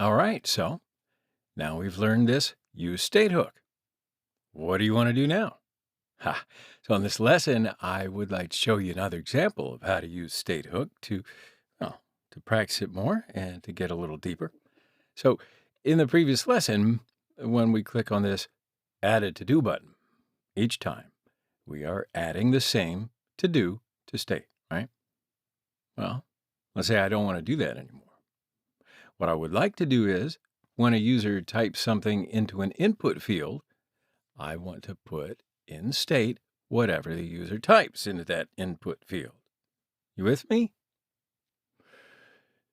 All right, so now we've learned this use state hook. What do you want to do now? Ha. So in this lesson, I would like to show you another example of how to use state hook well, to practice it more and to get a little deeper. So in the previous lesson, when we click on this add a to-do button, each time we are adding the same to-do to state, right? Well, let's say I don't want to do that anymore. What I would like to do is when a user types something into an input field, I want to put in state whatever the user types into that input field. You with me?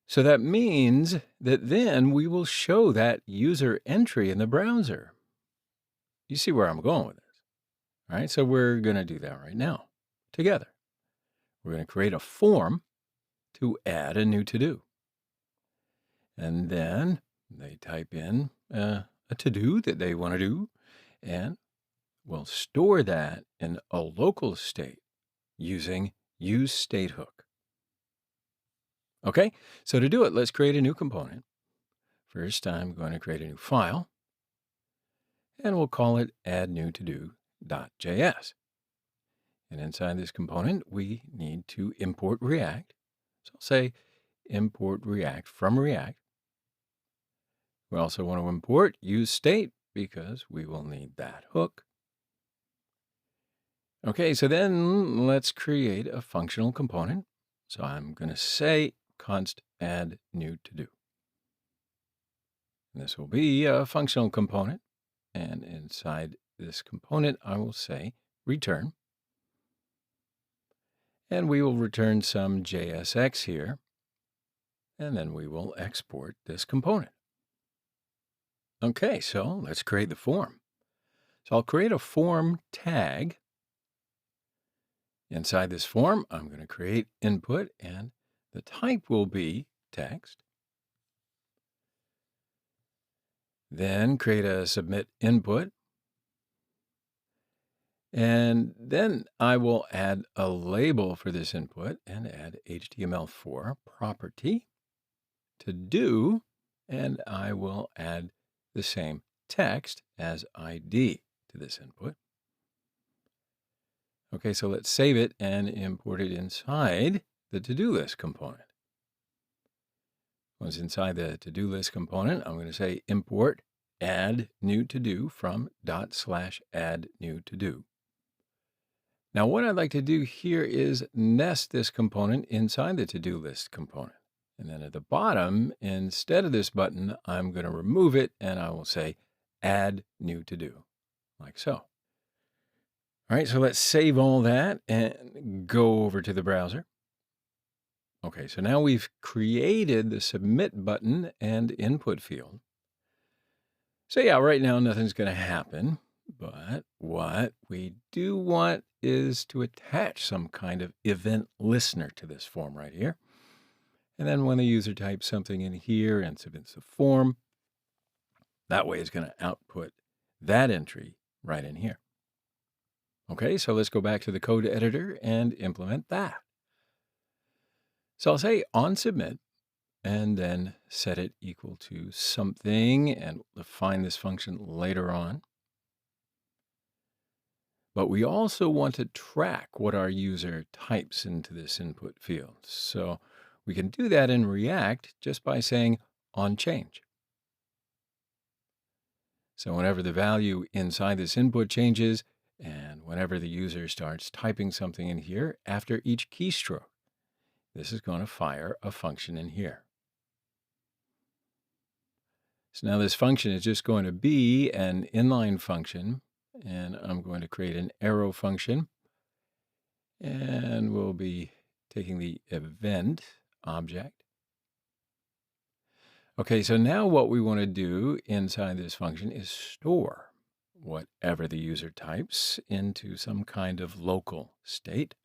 So that means that then we will show that user entry in the browser. You see where I'm going with this, right? So we're going to do that right now together. We're going to create a form to add a new to-do. And then they type in a to-do that they want to do, and we'll store that in a local state using UseState hook. Okay, so to do it, let's create a new component. First, I'm going to create a new file, and we'll call it addNewToDo.js. And inside this component, we need to import React. So I'll say import React from React. We also want to import UseState because we will need that hook. Okay, so then let's create a functional component. So I'm going to say const add new to do. And this will be a functional component. And inside this component, I will say return. And we will return some JSX here. And then we will export this component. Okay, so let's create the form. So I'll create a form tag. Inside this form, I'm going to create input, and the type will be text. Then create a submit input. And then I will add a label for this input and add HTML4 property to do, and I will add the same text as ID to this input. Okay, so let's save it and import it inside the to-do list component. Once inside the to-do list component, I'm going to say import add new to-do from /add new to-do. Now, what I'd like to do here is nest this component inside the to-do list component. And then at the bottom, instead of this button, I'm going to remove it and I will say add new to-do, like so. All right, so let's save all that and go over to the browser. Okay, so now we've created the submit button and input field. So yeah, right now nothing's going to happen, but what we do want is to attach some kind of event listener to this form right here. And then when the user types something in here and submits the form, that way it's going to output that entry right in here. Okay, so let's go back to the code editor and implement that. So I'll say on submit and then set it equal to something, and we'll define this function later on. But we also want to track what our user types into this input field. So we can do that in React just by saying on change. So whenever the value inside this input changes, and whenever the user starts typing something in here after each keystroke, this is going to fire a function in here. So now this function is just going to be an inline function, and I'm going to create an arrow function, and we'll be taking the event object. Okay, so now what we want to do inside this function is store whatever the user types into some kind of local state.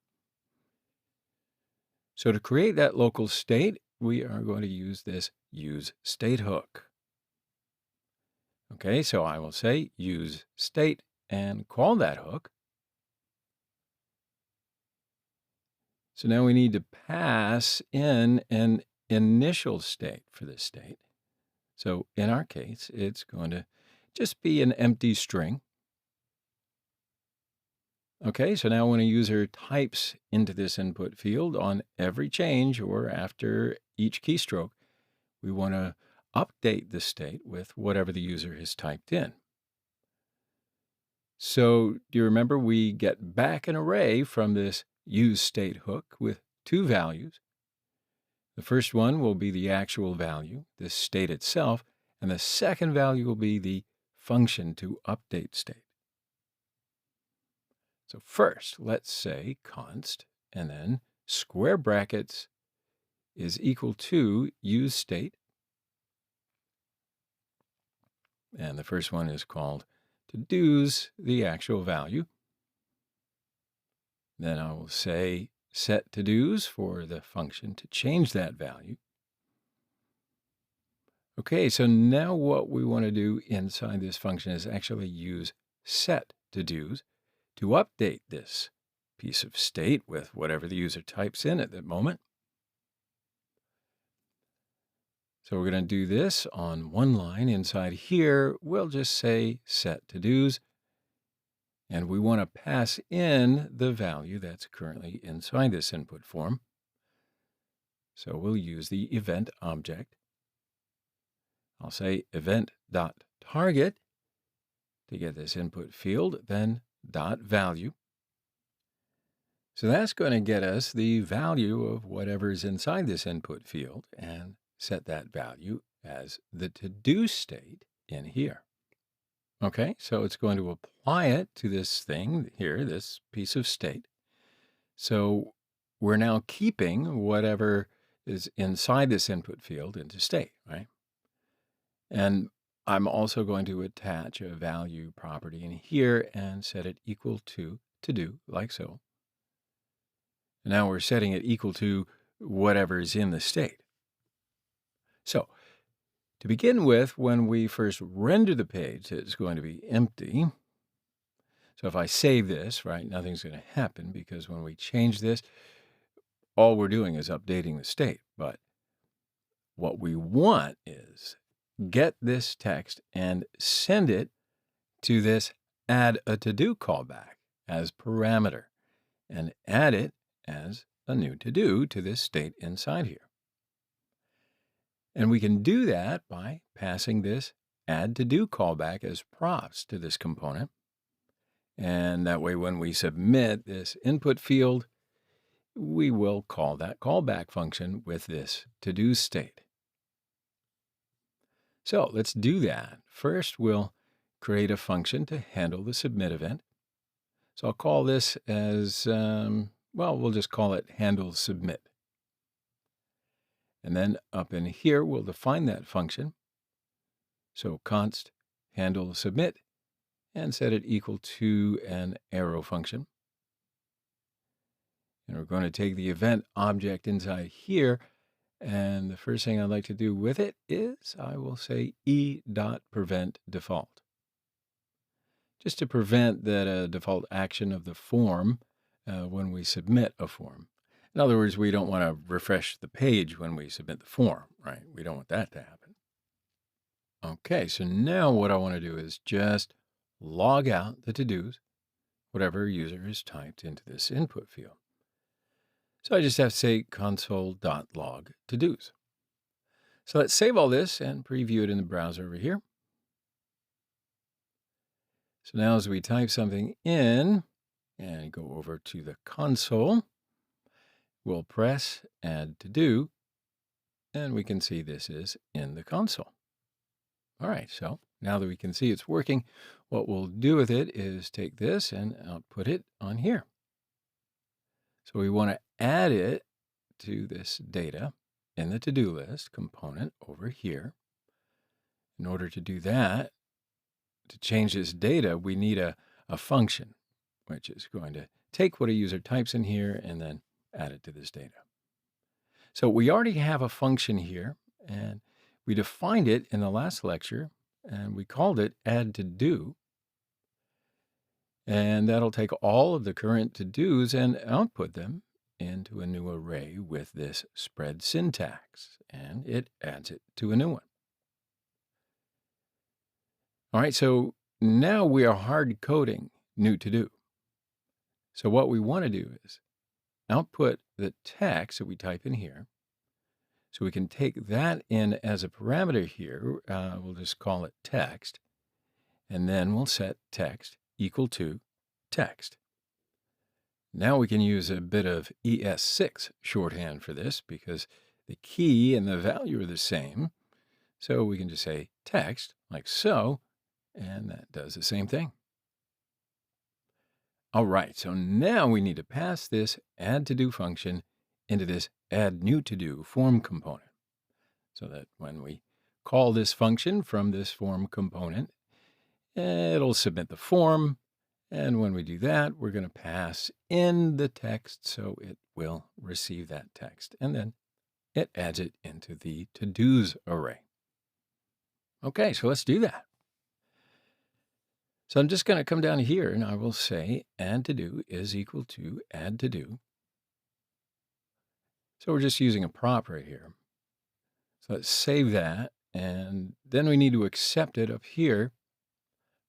So to create that local state, we are going to use this UseState hook. Okay, so I will say UseState and call that hook. So now we need to pass in an initial state for this state. So in our case, it's going to just be an empty string. Okay, so now when a user types into this input field on every change or after each keystroke, we want to update the state with whatever the user has typed in. So do you remember we get back an array from this UseState hook with two values? The first one will be the actual value, the state itself, and the second value will be the function to update state. So first, let's say const, and then square brackets is equal to UseState. And the first one is called toDo's, the actual value. Then I will say set toDo's for the function to change that value. Okay, so now what we want to do inside this function is actually use set toDo's to update this piece of state with whatever the user types in at that moment. So we're going to do this on one line. Inside here, we'll just say set toDo's. And we want to pass in the value that's currently inside this input form. So we'll use the event object. I'll say event.target to get this input field, then .value. So that's going to get us the value of whatever's inside this input field and set that value as the to-do state in here. Okay, so it's going to apply it to this thing here, this piece of state. So we're now keeping whatever is inside this input field into state, right? And I'm also going to attach a value property in here and set it equal to do, like so. Now we're setting it equal to whatever is in the state. So to begin with, when we first render the page, it's going to be empty. So if I save this, right, nothing's going to happen because when we change this, all we're doing is updating the state. But what we want is get this text and send it to this add a to-do callback as parameter and add it as a new to-do to this state inside here. And we can do that by passing this add to-do callback as props to this component. And that way, when we submit this input field, we will call that callback function with this to-do state. So let's do that. First, we'll create a function to handle the submit event. So I'll call this as, we'll just call it handle submit. And then up in here, we'll define that function. So const handle submit and set it equal to an arrow function. And we're going to take the event object inside here. And the first thing I'd like to do with it is I will say e.prevent default. Just to prevent that default action of the form when we submit a form. In other words, we don't want to refresh the page when we submit the form, right? We don't want that to happen. Okay, so now what I want to do is just log out the to-dos, whatever user has typed into this input field. So I just have to say console.log to-dos. So let's save all this and preview it in the browser over here. So now as we type something in and go over to the console, we'll press add to do, and we can see this is in the console. All right, so now that we can see it's working, what we'll do with it is take this and output it on here. So we want to add it to this data in the to-do list component over here. In order to do that, to change this data, we need a function, which is going to take what a user types in here and then add it to this data. So we already have a function here, and we defined it in the last lecture, and we called it add to do. And that'll take all of the current to-dos and output them into a new array with this spread syntax, and it adds it to a new one. All right, so now we are hard coding new to do. So what we want to do is output the text that we type in here. So we can take that in as a parameter here. We'll just call it text. And then we'll set text equal to text. Now we can use a bit of ES6 shorthand for this because the key and the value are the same. So we can just say text like so, and that does the same thing. All right, so now we need to pass this add to do function into this add new to do form component so that when we call this function from this form component, it'll submit the form. And when we do that, we're going to pass in the text so it will receive that text. And then it adds it into the to-dos array. Okay, so let's do that. So I'm just going to come down here and I will say add to do is equal to add to do. So we're just using a prop right here. So let's save that. And then we need to accept it up here.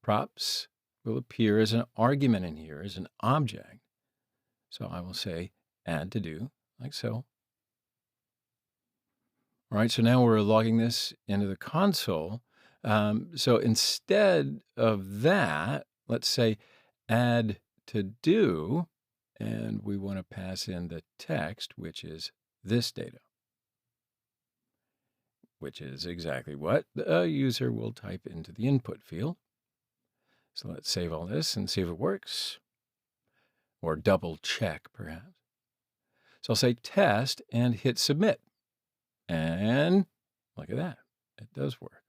Props will appear as an argument in here, as an object. So I will say add to do, like so. All right, so now we're logging this into the console. So instead of that, let's say add to do, and we want to pass in the text, which is this data, which is exactly what the user will type into the input field. So let's save all this and see if it works, or double check perhaps. So I'll say test and hit submit. And look at that, it does work.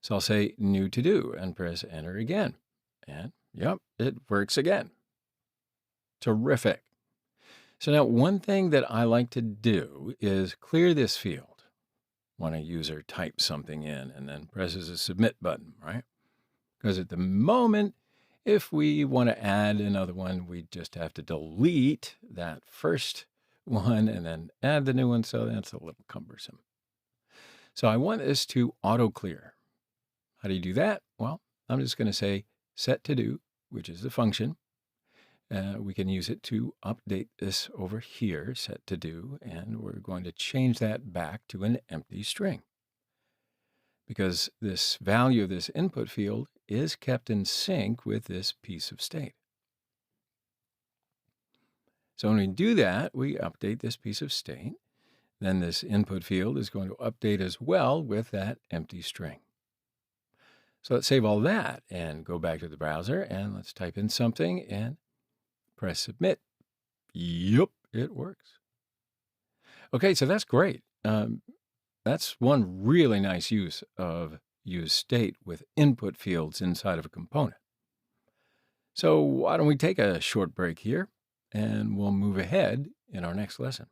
So I'll say new to do and press enter again. And yep, it works again. Terrific. So now one thing that I like to do is clear this field when a user types something in and then presses a submit button, right? Because at the moment, if we want to add another one, we just have to delete that first one and then add the new one. So that's a little cumbersome. So I want this to auto clear. How do you do that? Well, I'm just going to say set to do, which is the function. We can use it to update this over here, set to do, and we're going to change that back to an empty string, because this value of this input field is kept in sync with this piece of state. So when we do that, we update this piece of state. Then this input field is going to update as well with that empty string. So let's save all that and go back to the browser and let's type in something and press submit. Yep, it works. Okay, so that's great. That's one really nice use of UseState with input fields inside of a component. So why don't we take a short break here and we'll move ahead in our next lesson.